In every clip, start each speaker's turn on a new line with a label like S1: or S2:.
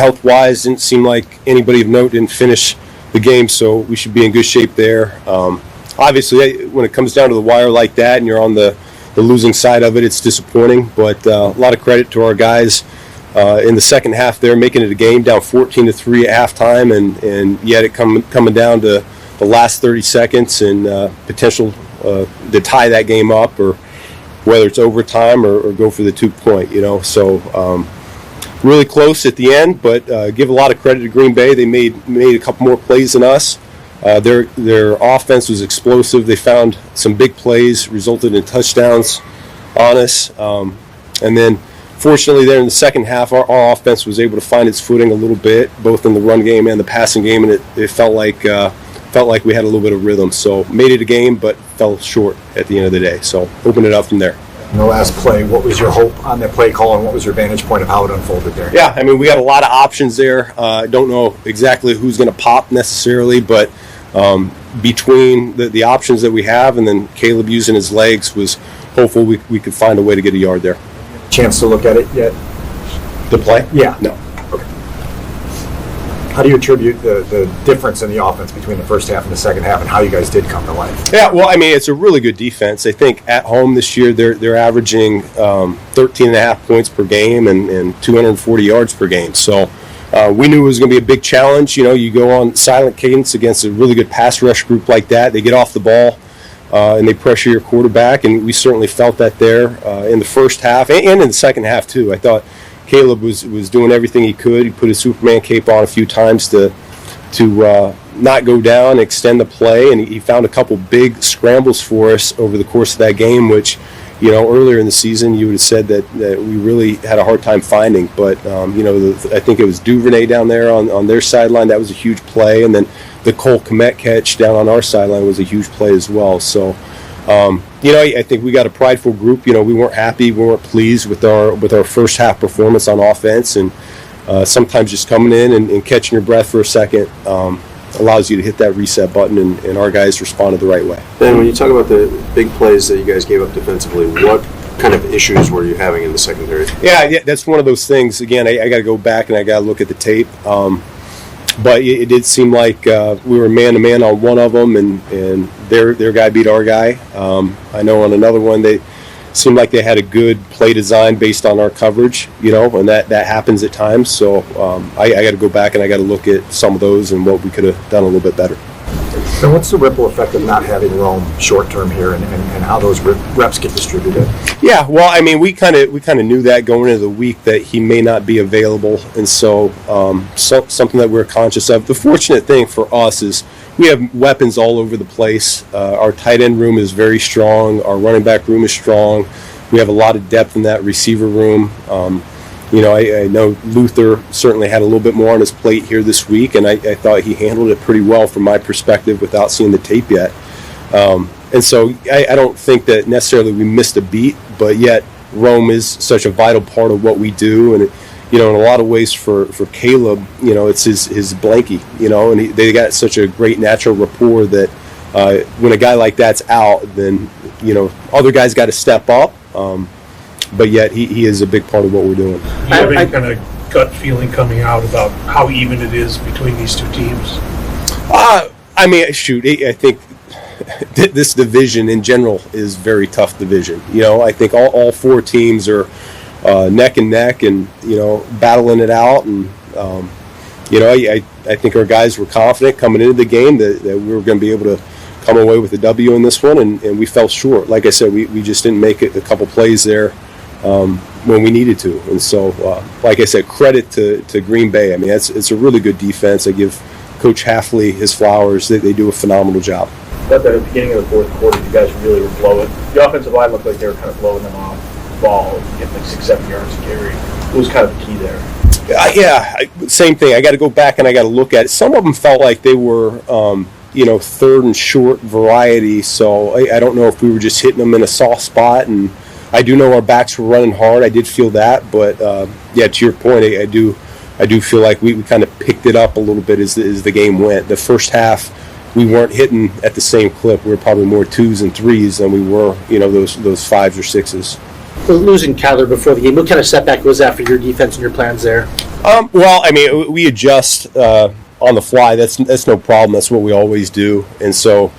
S1: health-wise, didn't seem like anybody of note didn't finish the game, so we should be in good shape there. Obviously, when it comes down to the wire like that and you're on the losing side of it, it's disappointing, but a lot of credit to our guys in the second half there, making it a game, down 14-3 at halftime, and yet it coming down to the last 30 seconds and potential to tie that game up, or whether it's overtime or go for the 2-point, So really close at the end, but give a lot of credit to Green Bay. They made a couple more plays than us. Their offense was explosive. They found some big plays, resulted in touchdowns on us. And then, fortunately, there in the second half, our offense was able to find its footing a little bit, both in the run game and the passing game, and it felt like we had a little bit of rhythm. So made it a game, but fell short at the end of the day. So opened it up from there.
S2: In the last play, what was your hope on that play call, and what was your vantage point of how it unfolded there?
S1: Yeah, I mean, we got a lot of options there. I don't know exactly who's going to pop necessarily, but between the options that we have and then Caleb using his legs, was hopeful we could find a way to get a yard there.
S2: Chance to look at it yet?
S1: The play?
S2: Yeah.
S1: No.
S2: Okay. How do you attribute the difference in the offense between the first half and the second half, and how you guys did come to life?
S1: Yeah, well, I mean, it's a really good defense. I think at home this year they're averaging 13.5 points per game and 240 yards per game. So we knew it was going to be a big challenge. You go on silent cadence against a really good pass rush group like that. They get off the ball and they pressure your quarterback, and we certainly felt that there in the first half and in the second half too. I thought Caleb was doing everything he could. He put his Superman cape on a few times to not go down, extend the play, and he found a couple big scrambles for us over the course of that game, which, earlier in the season you would have said that we really had a hard time finding. But, I think it was Duvernay down there on their sideline. That was a huge play. And then the Cole Kmet catch down on our sideline was a huge play as well. So, I think we got a prideful group. We weren't happy, we weren't pleased with our first half performance on offense, and sometimes just coming in and catching your breath for a second allows you to hit that reset button, and our guys responded the right way.
S3: Ben, when you talk about the big plays that you guys gave up defensively, what kind of issues were you having in the secondary?
S1: Yeah, that's one of those things. Again, I got to go back and I got to look at the tape. But it did seem like we were man-to-man on one of them, and their guy beat our guy. I know on another one they seemed like they had a good play design based on our coverage, and that happens at times. So I got to go back and I got to look at some of those and what we could have done a little bit better.
S2: So what's the ripple effect of not having Rome short-term here, and how those reps get distributed? Yeah,
S1: well, I mean, we kind of knew that going into the week that he may not be available, and so something that we're conscious of. The fortunate thing for us is we have weapons all over the place. Our tight end room is very strong. Our running back room is strong. We have a lot of depth in that receiver room. I know Luther certainly had a little bit more on his plate here this week, and I thought he handled it pretty well from my perspective without seeing the tape yet. And so I don't think that necessarily we missed a beat, but yet Rome is such a vital part of what we do. And, in a lot of ways for Caleb, it's his blankie, and they got such a great natural rapport that when a guy like that's out, then, other guys got to step up. But yet he is a big part of what we're doing.
S4: Do you have any kind of gut feeling coming out about how even it is between these two teams?
S1: I think this division in general is very tough division. I think all four teams are neck and neck and, battling it out. And, I think our guys were confident coming into the game that we were going to be able to come away with a W in this one, and we fell short. Like I said, we just didn't make it a couple plays there when we needed to. And so, like I said, credit to Green Bay. I mean, it's a really good defense. I give Coach Halfley his flowers. They do a phenomenal job.
S5: But at the beginning of the fourth quarter, you guys really were blowing. The offensive line looked like they were kind of blowing them off the ball, getting like 6-7 yards to carry. What was kind of the key there?
S1: Same thing. I got to go back and I got to look at it. Some of them felt like they were, third and short variety. So I don't know if we were just hitting them in a soft spot. And I do know our backs were running hard. I did feel that. But, to your point, I do feel like we kind of picked it up a little bit as the game went. The first half, we weren't hitting at the same clip. We were probably more 2s and 3s than we were, those 5s or 6s.
S6: Losing Kyler before the game, what kind of setback was that for your defense and your plans there?
S1: Well, I mean, we adjust on the fly. That's no problem. That's what we always do. And so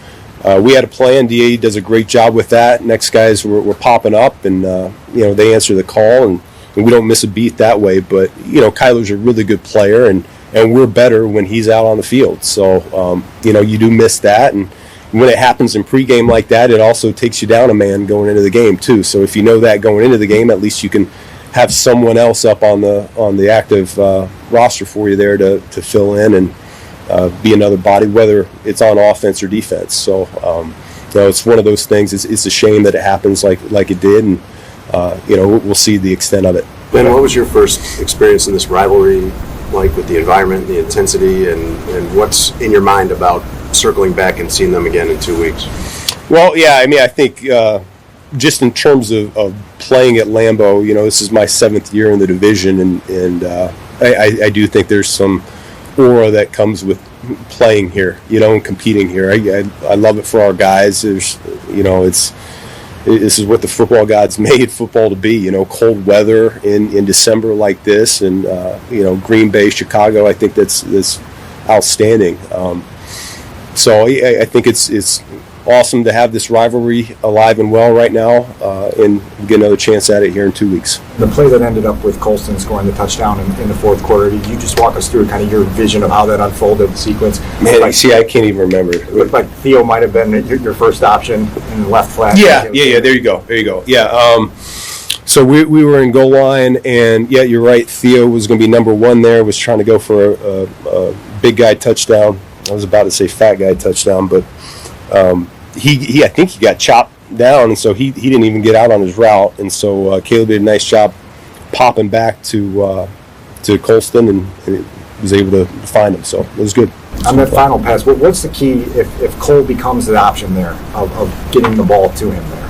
S1: we had a plan. DA does a great job with that. Next guys were popping up, and they answer the call, and we don't miss a beat that way. But Kyler's a really good player, and we're better when he's out on the field. So you do miss that, and when it happens in pregame like that, it also takes you down a man going into the game too. So if you know that going into the game, at least you can have someone else up on the active roster for you there to fill in and be another body, whether it's on offense or defense. So it's one of those things. It's a shame that it happens like it did, and we'll see the extent of it.
S3: Ben, what was your first experience in this rivalry like, with the environment, the intensity, and what's in your mind about circling back and seeing them again in 2 weeks?
S1: Well, yeah, I mean, I think just in terms of playing at Lambeau, this is my 7th year in the division, and I do think there's some aura that comes with playing here, and competing here. I love it for our guys. There's, this is what the football gods made football to be, cold weather in December like this, and Green Bay, Chicago. I think that's outstanding. So I think it's awesome to have this rivalry alive and well right now, and get another chance at it here in 2 weeks.
S2: The play that ended up with Colston scoring the touchdown in the fourth quarter, did you just walk us through kind of your vision of how that unfolded, the sequence?
S1: Man, I can't even remember.
S2: It looked like Theo might have been your first option in the left flat.
S1: Yeah, there you go. Yeah, so we were in goal line, and yeah, you're right, Theo was going to be number 1 there, was trying to go for a big guy touchdown. I was about to say fat guy touchdown, but I think he got chopped down, and so he didn't even get out on his route, and so Caleb did a nice job popping back to Colston, and was able to find him, so it was good.
S2: On that final pass, what's the key if Cole becomes the option there of getting the ball to him there?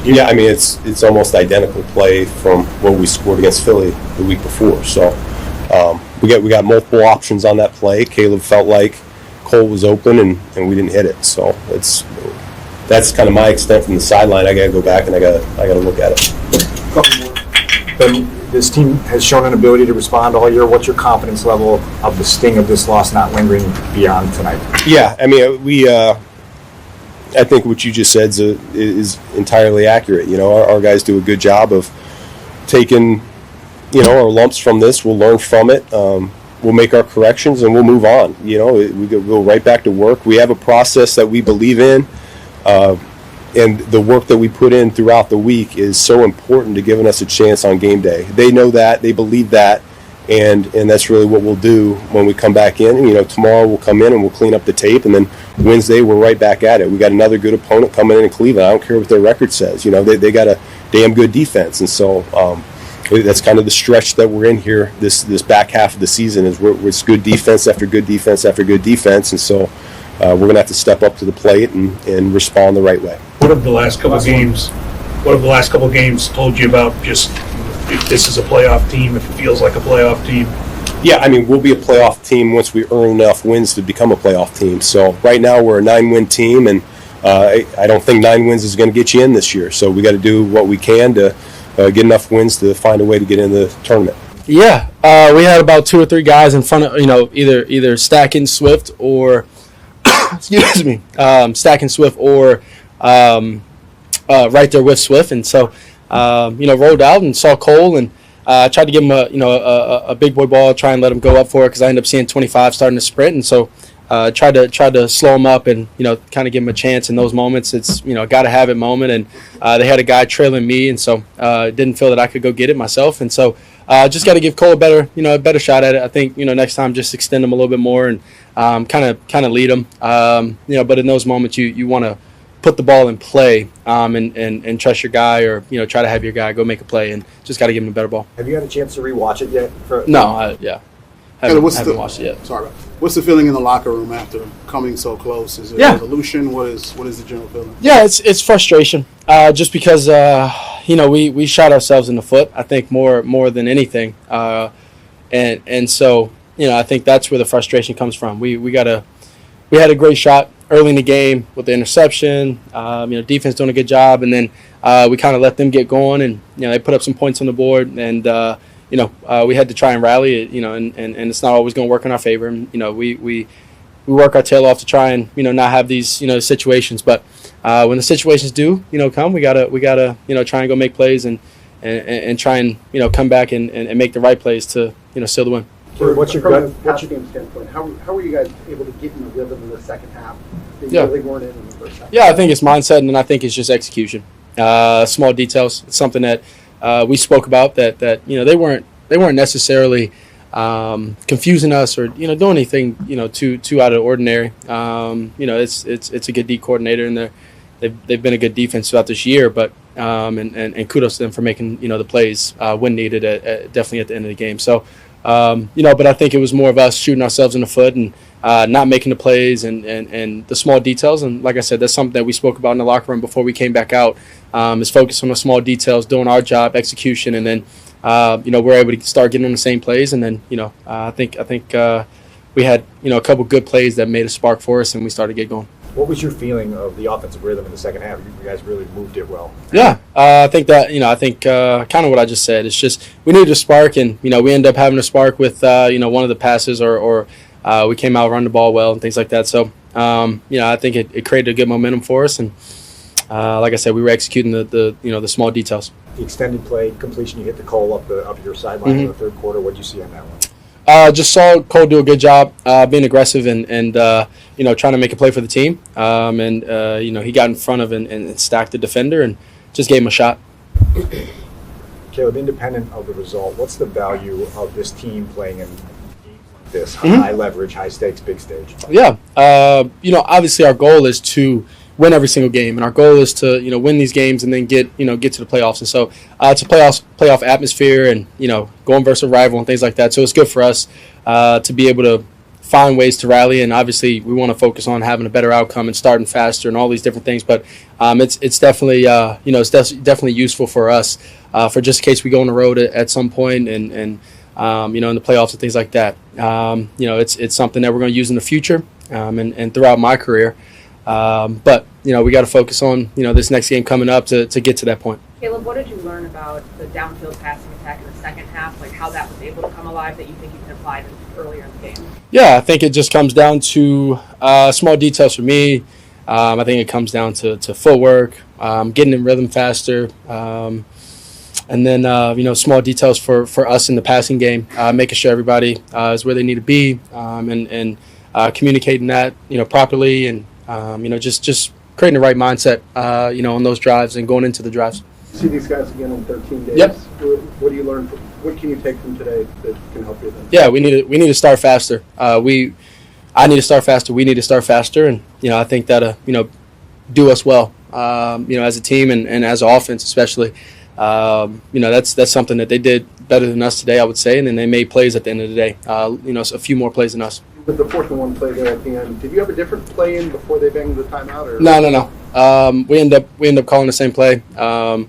S1: Yeah, I mean, it's almost identical play from what we scored against Philly the week before, so we got multiple options on that play. Caleb felt like Cole was open, and we didn't hit it, so that's kind of my extent from the sideline. I got to go back and I got to look at it.
S2: But this team has shown an ability to respond all year. What's your confidence level of the sting of this loss not lingering beyond tonight? Yeah,
S1: I mean, I think what you just said is entirely accurate. Our guys do a good job of taking our lumps from this. We'll learn from it. We'll make our corrections, and we'll move on. We go right back to work. We have a process that we believe in, and the work that we put in throughout the week is so important to giving us a chance on game day. They know that, they believe that, and that's really what we'll do when we come back in. Tomorrow we'll come in and we'll clean up the tape, and then Wednesday we're right back at it. We got another good opponent coming in Cleveland. I don't care what their record says. They got a damn good defense, and so that's kind of the stretch that we're in here this back half of the season, is it's good defense after good defense after good defense, and so we're going to have to step up to the plate and respond the right way.
S4: What have the last couple games told you about just if this is a playoff team, if it feels like a playoff team?
S1: Yeah, I mean, we'll be a playoff team once we earn enough wins to become a playoff team. So right now we're a 9-win team, and I don't think 9 wins is going to get you in this year. So we got to do what we can to get enough wins to find a way to get in the tournament.
S6: Yeah, we had about 2 or 3 guys in front of either Stacking Swift or excuse me, Stacking Swift or right there with Swift, and so rolled out and saw Cole and tried to give him a big boy ball, try and let him go up for it, because I ended up seeing 25 starting to sprint, and so tried to slow him up and kind of give him a chance in those moments. It's got to have it moment, and they had a guy trailing me, and so didn't feel that I could go get it myself, and so just got to give Cole a better shot at it. I think next time just extend him a little bit more and kind of lead him. But in those moments you want to put the ball in play and trust your guy, or try to have your guy go make a play, and just got to give him a better ball.
S2: Have you had a chance to rewatch it yet?
S6: No, haven't watched it yet.
S7: Sorry, what's the feeling in the locker room after coming so close? Is it resolution? What is the general feeling? Yeah,
S6: it's frustration. Just because we shot ourselves in the foot, I think more than anything, and so I think that's where the frustration comes from. We had a great shot early in the game with the interception. Defense doing a good job, and then we kind of let them get going, and they put up some points on the board, and we had to try and rally it, and it's not always going to work in our favor. And, we work our tail off to try and, not have these, situations. But when the situations do, come, we gotta, try and go make plays and try and, come back and make the right plays to, seal the win.
S2: What's your
S8: from
S2: gut?
S8: a passing game standpoint? How were you guys able to get in the rhythm in the second half? They
S6: Yeah.
S8: really weren't in the first half.
S6: Yeah, I think it's mindset, and then I think it's just execution. Small details. It's something that we spoke about that they weren't necessarily confusing us or doing anything too out of the ordinary. It's a good D coordinator, and they've been a good defense throughout this year. But and kudos to them for making the plays when needed definitely at the end of the game. So. But I think it was more of us shooting ourselves in the foot and not making the plays and the small details. And like I said, that's something that we spoke about in the locker room before we came back out, is focus on the small details, doing our job, execution, and then, we're able to start getting on the same plays. And then, I think we had, a couple good plays that made a spark for us, and we started to get going.
S2: What was your feeling of the offensive rhythm in the second half? You guys really moved it well.
S6: Yeah, I think that kind of what I just said. It's just we needed a spark, and we ended up having a spark with one of the passes, or we came out run the ball well and things like that. So I think it created a good momentum for us, and like I said, we were executing the small details.
S2: The extended play completion, you hit the Cole up your sideline in the third quarter. What did you see on that one?
S6: Just saw Cole do a good job being aggressive and trying to make a play for the team. He got in front of and stacked the defender and just gave him a shot.
S2: Caleb, independent of the result, what's the value of this team playing in games like this, high leverage, high stakes, big stage?
S6: Yeah. Obviously our goal is to win every single game, and our goal is to win these games and then get to the playoffs. And so it's a playoff atmosphere, and going versus a rival and things like that. So it's good for us to be able to find ways to rally, and obviously we want to focus on having a better outcome and starting faster and all these different things. But it's definitely definitely useful for us for just in case we go on the road at some point and in the playoffs and things like that. It's something that we're going to use in the future and throughout my career. But we got to focus on this next game coming up to get to that point.
S9: Caleb, what did you learn about the downfield passing attack in the second half? Like how that was able to come alive that you think you can apply earlier in the game? Yeah, I think it just comes down to small details for me. I think it comes down to footwork, getting in rhythm faster, and then small details for us in the passing game, making sure everybody is where they need to be, and communicating that properly, and just creating the right mindset on those drives and going into the drives.
S8: See these guys again in 13 days.
S6: Yep.
S8: What do you learn? What can you take from today that can help you then?
S6: Yeah, we need to start faster. I need to start faster. We need to start faster, and I think that'll do us well. As a team and as an offense, especially. That's something that they did better than us today, I would say, and then they made plays at the end of the day. A few more plays than us.
S8: With the 4th and 1 play there at the end, did you have a different play in before they banged the timeout? Or?
S6: No. We end up calling the same play, yeah.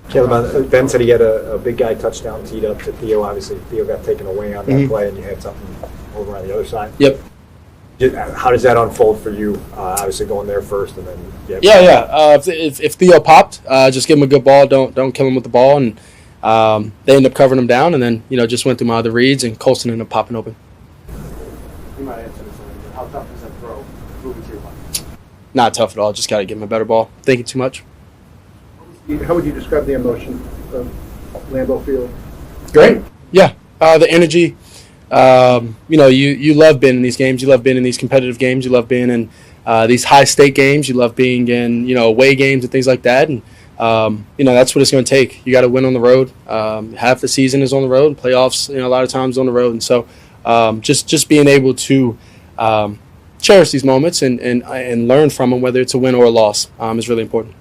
S2: Caleb, Ben said he had a big guy touchdown teed up to Theo. Obviously, Theo got taken away on that play, and you had something over on the other side.
S6: Yep.
S2: How does that unfold for you? Obviously, going there first, and then
S6: yeah. If Theo popped, just give him a good ball. Don't kill him with the ball, and they end up covering him down, and then just went through my other reads, and Colston ended up popping open.
S8: You might answer this one, but how tough is that throw moving to your line?
S6: Not tough at all. Just got to give him a better ball. Thinking too much.
S8: How would you describe the emotion of Lambeau Field?
S6: Great. Yeah. The energy. You love being in these games. You love being in these competitive games. You love being in these high-stake games. You love being in away games and things like that. And that's what it's going to take. You got to win on the road. Half the season is on the road. Playoffs, a lot of times on the road. And so, just being able to cherish these moments and learn from them, whether it's a win or a loss, is really important.